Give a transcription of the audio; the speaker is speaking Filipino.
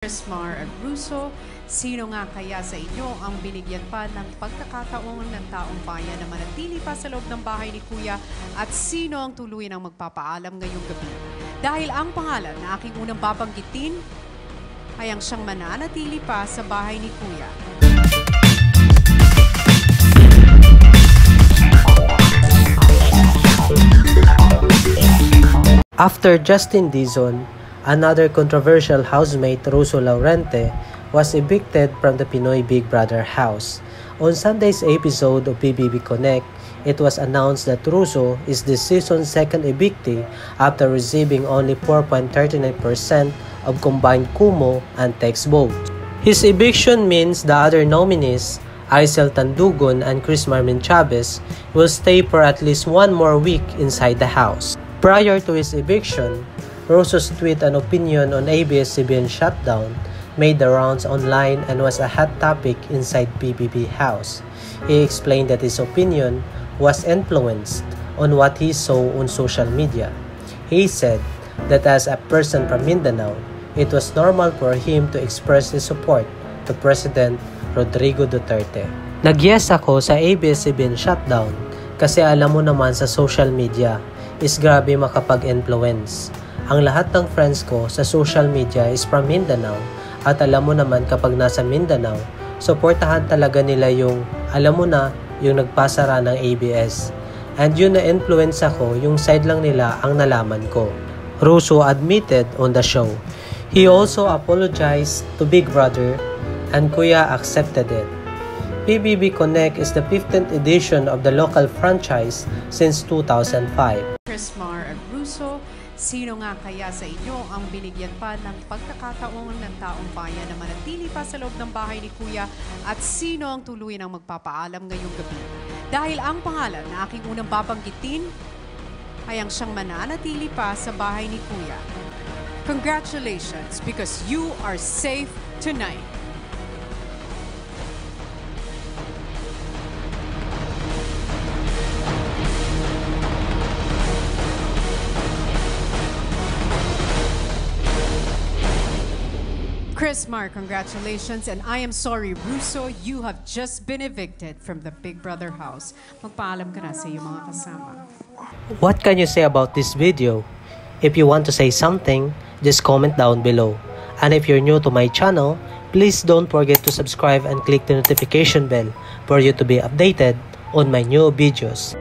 Chrismar Aruso, sino nga kaya sa inyo ang binigyan pa ng pagkakataon ng taong bayan na manatili pa sa loob ng bahay ni Kuya at sino ang tuluyan ang magpapaalam ngayong gabi? Dahil ang pangalan na aking unang babanggitin ay ang siyang mananatili pa sa bahay ni Kuya. After Justin Dizon, another controversial housemate, Russo Laurente, was evicted from the Pinoy Big Brother house. On Sunday's episode of PBB Connect, it was announced that Russo is this season's second evictee after receiving only 4.39% of combined Kumu and text votes. His eviction means the other nominees, Aisel Tandugon and Chris Marmin Chavez, will stay for at least one more week inside the house. Prior to his eviction, Russo's tweet and opinion on ABS-CBN shutdown made the rounds online and was a hot topic inside PBB house. He explained that his opinion was influenced on what he saw on social media. He said that as a person from Mindanao, it was normal for him to express his support to President Rodrigo Duterte. Nag-yes ako sa ABS-CBN shutdown kasi alam mo naman sa social media is grabe makapag-influence. Ang lahat ng friends ko sa social media is from Mindanao at alam mo naman kapag nasa Mindanao, suportahan talaga nila yung, alam mo na, yung nagpasara ng ABS. And yun na-influence ako, yung side lang nila ang nalaman ko. Russo admitted on the show. He also apologized to Big Brother and Kuya accepted it. PBB Connect is the 15th edition of the local franchise since 2005. Chrismar Aruso, sino nga kaya sa inyo ang binigyan pa ng pagkakataon ng taong bayan na manatili pa sa loob ng bahay ni Kuya at sino ang tuluyan ang magpapaalam ngayong gabi? Dahil ang pangalan na aking unang babanggitin ay ang siyang mananatili pa sa bahay ni Kuya. Congratulations because you are safe tonight. Chrismar, congratulations, and I am sorry, Russo, you have just been evicted from the Big Brother house. Magpaalam ka na sa iyong mga kasama. What can you say about this video? If you want to say something, just comment down below. And if you're new to my channel, please don't forget to subscribe and click the notification bell for you to be updated on my new videos.